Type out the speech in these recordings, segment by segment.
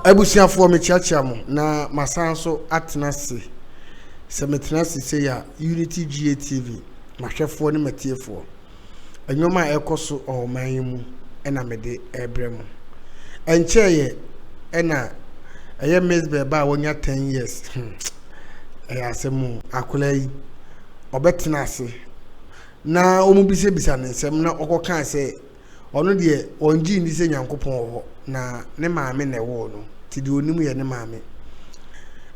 Abusiafo me chiachia mo na masan so atena se se metena se se ya Unity GATV mahwefo ne matiefo enwoma ekoso o man mu ena mede ebrem encheye ena eye Mzbel'S ba wonya 10 years asemu akola yi obetena se na omubise bisa ne nsem na okokan se ono de onji ndi se nyankopon ho na ne maame na ewo no tidi onimu ye ne maame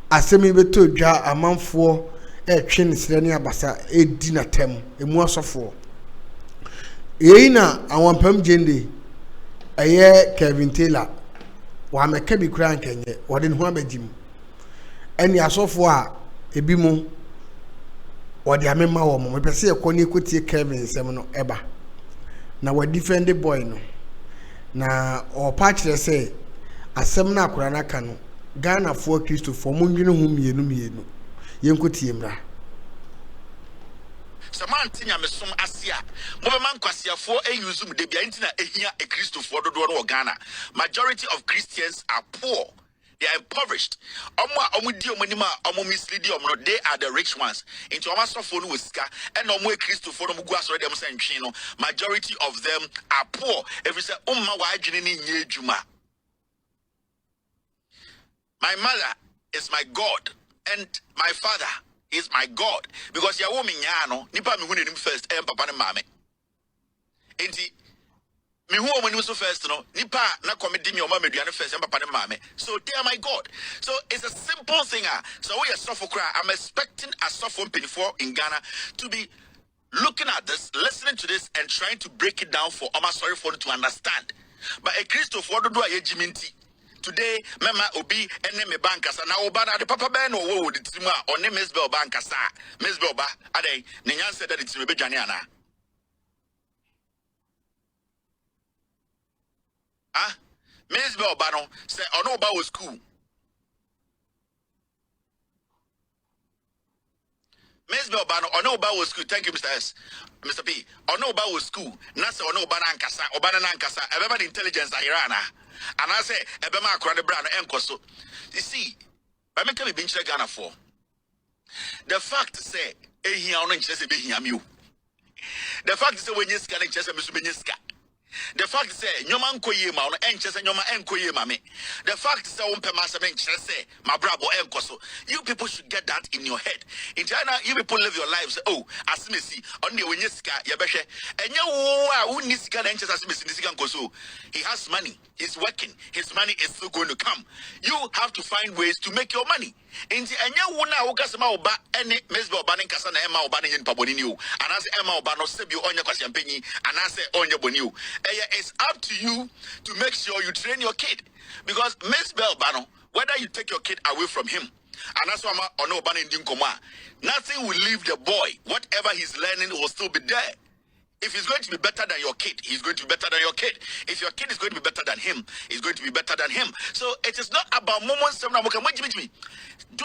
asemi beto dwa amanfo etwe ne sire ne abasa edi na tem emu asofo eyi na awampam jende eye Kelvin wa meka bi kura nkenye wode ne ho abagim eni asofo a ebi mu wode amema wo mo pese ekoni ekotie Kelvin sem no eba na wa defend boy no na o patch say asem na akora na ka no Ghana for Christopher munwene hu mienu yenkotie mra Samanti nyamesom asia mo be man kwasiafo eyuzu mu de bia ntina ehia e Christopher dodo no Ghana. Majority of Christians are poor. They are impoverished. Omo di omonima omo mislead omo, they are the rich ones. Into omo sofo no wesika and omo Christopher no mugu asore dem say ntwe no. Majority of them are poor. Every say umma wa adwene ni nye adwuma. My mother is my God and my father is my God because ya wo me nya no nipa me hu nenim first papa ne mame. Enti me hu omo so first no nipa na komedi me oma meduane first papa ne mame. So they are my God. So it's a simple thing. So we are suffer cry. I'm expecting a suffer for in Ghana to be looking at this, listening to this and trying to break it down for Oma sorry for to understand. But a Christopher do a jiminti. Today, Mama Obi and me bankasa na Obana the Papa Ben or wo the Tima or ne Mzbel'S bankasa. Mzbel'S ba ade Nyan said that it's Rebe Janiana. Ah, Mzbel'S Bano say ono ba was school. Mzbel'S Bano ono ba was school. Thank you, Mr. S. Mr. P. Ono ba was school. Nasa ono ba nankasa, obana nankasa. Everybody intelligence Irana. And I say, Ebema Akron the brand enkoso. You see, I make me binch Ghana for the fact say, he on chess be him you. The fact say when you scan chess and Mr. The fact say, Yoman Koyema on enches and Yoma and Koyema. The fact say, on Pemasaman chess, my bravo enkoso. You people should get that in your head. In China, you people live your lives. Oh, as me see, only when you ska, Yabeshe, and you who needs scan enches as Miss Koso. He has money. He's working. His money is still going to come. You have to find ways to make your money. In the Anya Wuna Okasama Oba any Mzbel'S Banning Casana Emma Obani in Paboninu, and as Emma Obano Sebu on your Casampeni, and I say on your Bonu. It's up to you to make sure you train your kid. Because Mzbel'S Bano, whether you take your kid away from him, and that's why I'm on Obani in Dinkoma, nothing will leave the boy. Whatever he's learning will still be there. If he's going to be better than your kid, he's going to be better than your kid. If your kid is going to be better than him, he's going to be better than him. So it is not about moments. Do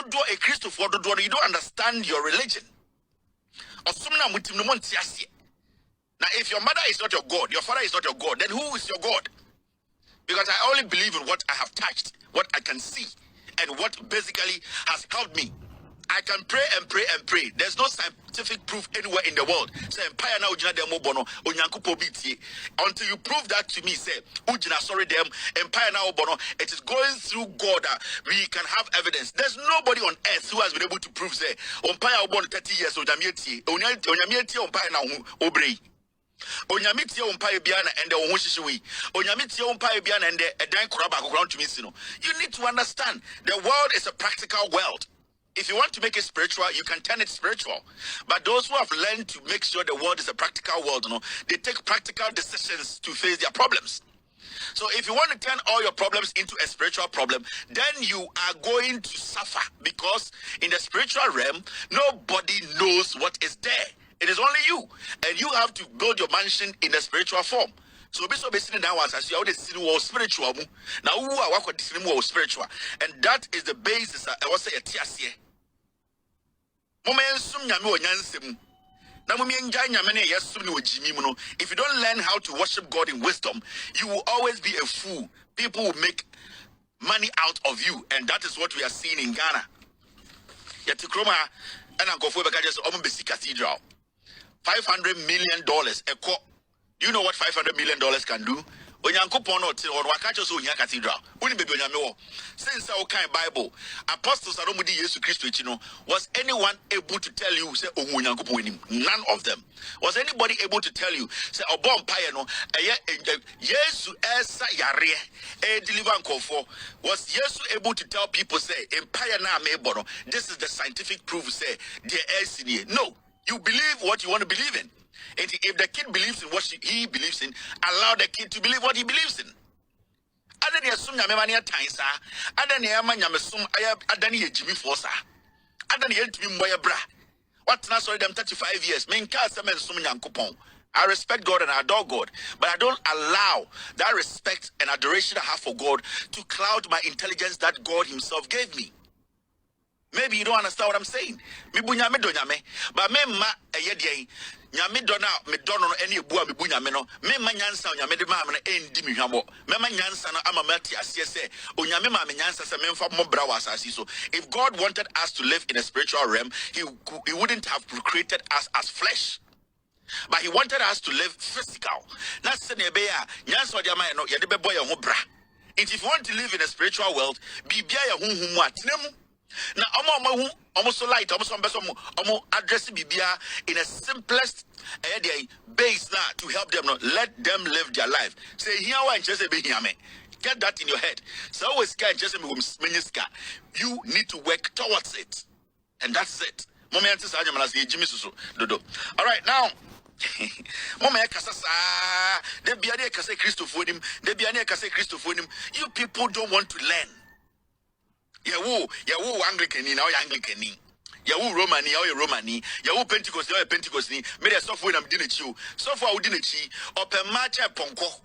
a Christopher, you don't understand your religion. Now, if your mother is not your God, your father is not your God, then who is your God? Because I only believe in what I have touched, what I can see, and what basically has helped me. I can pray and pray and pray. There's no scientific proof anywhere in the world. Say empire now bono onyankupo biti. Until you prove that to me, say ujina sorry them empire now bono. It is going through God. We can have evidence. There's nobody on earth who has been able to prove say empire bono 30 years onyamieti empire now obrei. Onyamitie empire biana and the onwushishiwi. Onyamitie empire biana and the edan koraba akoran to me sino. You need to understand the world is a practical world. If you want to make it spiritual, you can turn it spiritual. But those who have learned to make sure the world is a practical world, they take practical decisions to face their problems. So if you want to turn all your problems into a spiritual problem, then you are going to suffer because in the spiritual realm, nobody knows what is there. It is only you. And you have to build your mansion in the spiritual form. So basically now as you always see more spiritual. Now who are working more spiritual? And that is the basis I was say a TSA. If you don't learn how to worship God in wisdom, you will always be a fool. People will make money out of you, and that is what we are seeing in Ghana. Yet Kroma and Uncle Fubeka just almost cathedral. $500 million a co. Do you know what $500 million can do? Onyankopon no te on waka cho so onya cathedral. Uni be onyame wo. Since our kind Bible, apostles aromudi Yesu Christo echi no, was anyone able to tell you say onyankopon enim? None of them. Was anybody able to tell you say obo mpaye no Yesu esa yare e deliver nkofo? Was Yesu able to tell people say empire na mebo no? This is the scientific proof say there is in here. No. You believe what you want to believe in. And if the kid believes in what he believes in, allow the kid to believe what he believes in. Adani asum nyame mani atansa, adani ama nyame sum adani ye Jimmy Forsa, adani ye ntumi mboye bra. What na sorry them 35 years? Me nka asem sum nyankopon. I respect God and I adore God, but I don't allow that respect and adoration I have for God to cloud my intelligence that God Himself gave me. Maybe you don't understand what I'm saying. Me bunyame do nyame, but me ma eyedie nyame do na me do no ene ebu me bunyame no me ma nyansa nyame de ma me endi me hwabo me ma nyansa no ama mati ase se onyame ma me nyansa se me mfa mo bra wasase so. If God wanted us to live in a spiritual realm, he wouldn't have created us as flesh, but He wanted us to live physical. Na se ne be ya nyansa de ama no ye de bebo ye ho bra. And if you want to live in a spiritual world, bibia ye hunhum atenemu. Now, almost light, almost address Bibia in a simplest base now to help them not let them live their life. Say here and just be here, get that in your head. So always can just you need to work towards it, and that's it. All right, now. You people don't want to learn. Yawu Anglican now Anglican. Yawu Romani, or Romani, Yawu Pentecost, or Pentecost, made a software and didn't you. So far, we didn't chi, or per match at Ponko.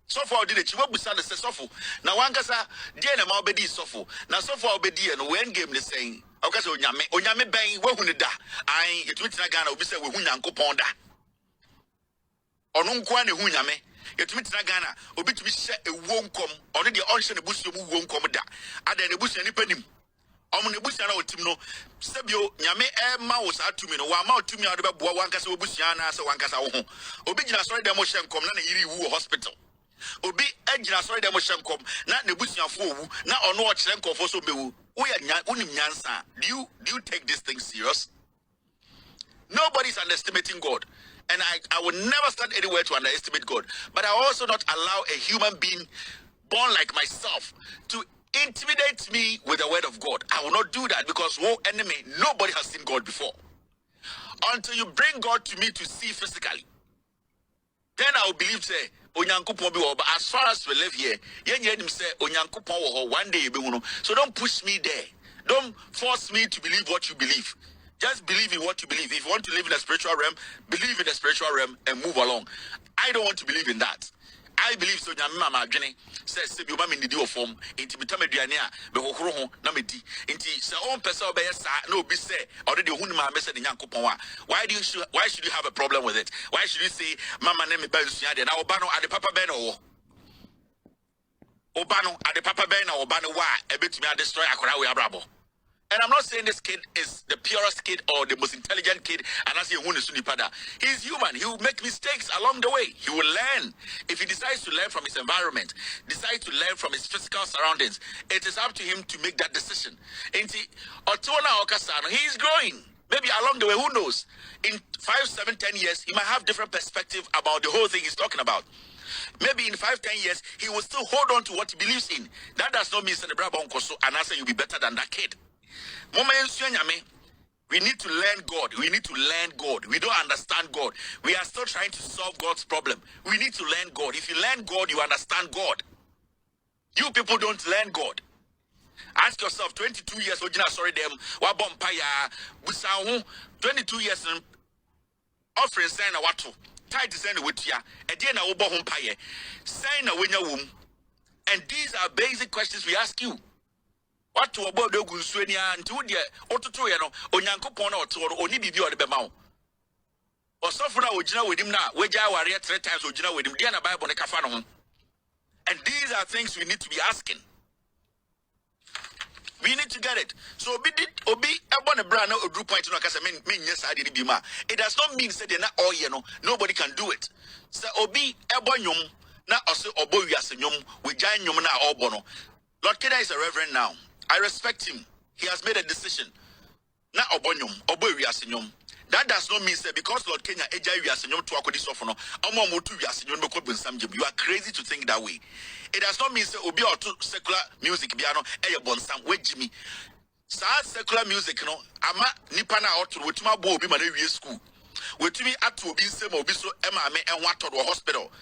So far, didn't you? What we started to suffer. Now, one gasa, dear Mabedi suffer. Now, so far, Obedi and when game the saying, okay, so Onyame bang, where would da? I, it went to Ghana, we say, we Hunyanko Ponda. Or Nunkwane Hunyame. Yet to Ghana, obi to be set a won't come, already on the bush won't come da. Ada the bush any penny. On the bush and out Timno, Sebio, Yame, Mouse at to me, no one out to me out of one cassa bushiana, so one cassa home. Obina sorry the motion come, not a Iri hospital. Obi Edna sorry the motion come, not the bush and fool, not on watch Lenko for so be. We are unim Yansa. Do you take this thing serious? Nobody's underestimating God. And I will never stand anywhere to underestimate God. But I also not allow a human being born like myself to intimidate me with the word of God. I will not do that because, woe enemy, nobody has seen God before. Until you bring God to me to see physically. Then I will believe, say, Onyankopon be but as far as we live here, yen say Onyankopon one day be uno. So don't push me there. Don't force me to believe what you believe. Just believe in what you believe. If you want to live in a spiritual realm, believe in the spiritual realm and move along. I don't want to believe in that. I believe so. Mama Jenny says, "Sebi mama in the deal form. Inti bitame duania be hokoro ho na medi. Inti se on person be sa no be say already hunima me say the Nyankopon wa. Why should you have a problem with it? Why should you say mama na me ba nsua de na oba no ade papa be no wo? Oba no ade papa be na oba no wa e betumi a destroy akora we abrabo." And I'm not saying this kid is the purest kid or the most intelligent kid, and I say he's human. He will make mistakes along the way. He will learn. If he decides to learn from his environment, decides to learn from his physical surroundings, it is up to him to make that decision. And he's growing. Maybe along the way, who knows? In 5, 7, 10 years, he might have different perspective about the whole thing he's talking about. Maybe in 5, 10 years, he will still hold on to what he believes in. That does not mean and I say you'll be better than that kid. We need to learn God. We need to learn God. We don't understand God. We are still trying to solve God's problem. We need to learn God. If you learn God, you understand God. You people don't learn God. Ask yourself, 22 years, sorry them, 22 years offering saying a what to tight to send with ya, and then I will saying a winner womb. And these are basic questions we ask you. What to about the Gunswenia and two dear Ototoyano, Onyankopon or Toro, only be the Bemau. Or Sofra Ojina with him now, where Jawaria 3 times Ojina with him, Diana Bible Cafano. And these are things we need to be asking. We need to get it. So obi ebon a brand no group point no kasa men yes I did be ma. It does not mean say they not all you know nobody can do it. So obi ebon yum na also obo wiase nyum we giant nyum na obo no. Lord Keda is a reverend now. I respect him. He has made a decision. Na obo nyum obo wiase nyum. That does not mean say because Lord Kenya eja wiase nyum to akodi sofo no omo mo tu wiase nyum be ko bonsam jeb. You are crazy to think that way. It does not mean say obi or to secular music biano eye bonsam we jimi. Sa secular music no ama nipa na oto wetuma bo obi ma na wie school. Wetumi ato obi nsem obi so ema me enwa to the hospital.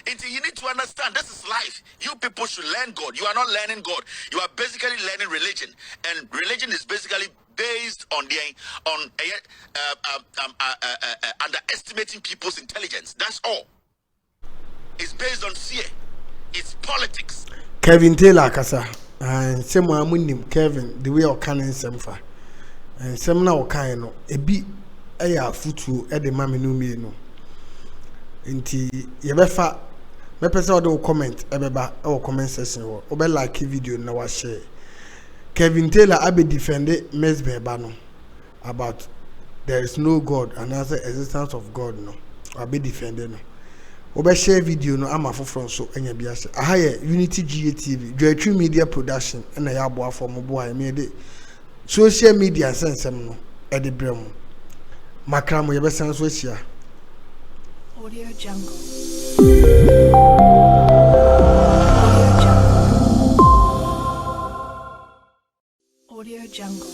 Until you need to understand this is life. You people should learn God. You are not learning God. You are basically learning religion, and religion is basically based on underestimating people's intelligence. That's all. It's based on fear. It's politics. Kelvin Taylor kasa and sema amunim Kelvin the way o kan nsemfa and sem na o kan no ebi eya futu e de mame no mie no nti ye befa me pese o de comment ebeba e comment section wo o be like video na wa share Kelvin Taylor abe defend Mzbel'S no about there is no God and as the existence of God no abe defend no obe share video no ama foforo so anya bia se aha ye Unity GATV Dwatwi Media Production na ya abo afọ mo bo me de social media sensem no e de brem makra mo ye be san so ahia Audio Jungle. Audio Jungle.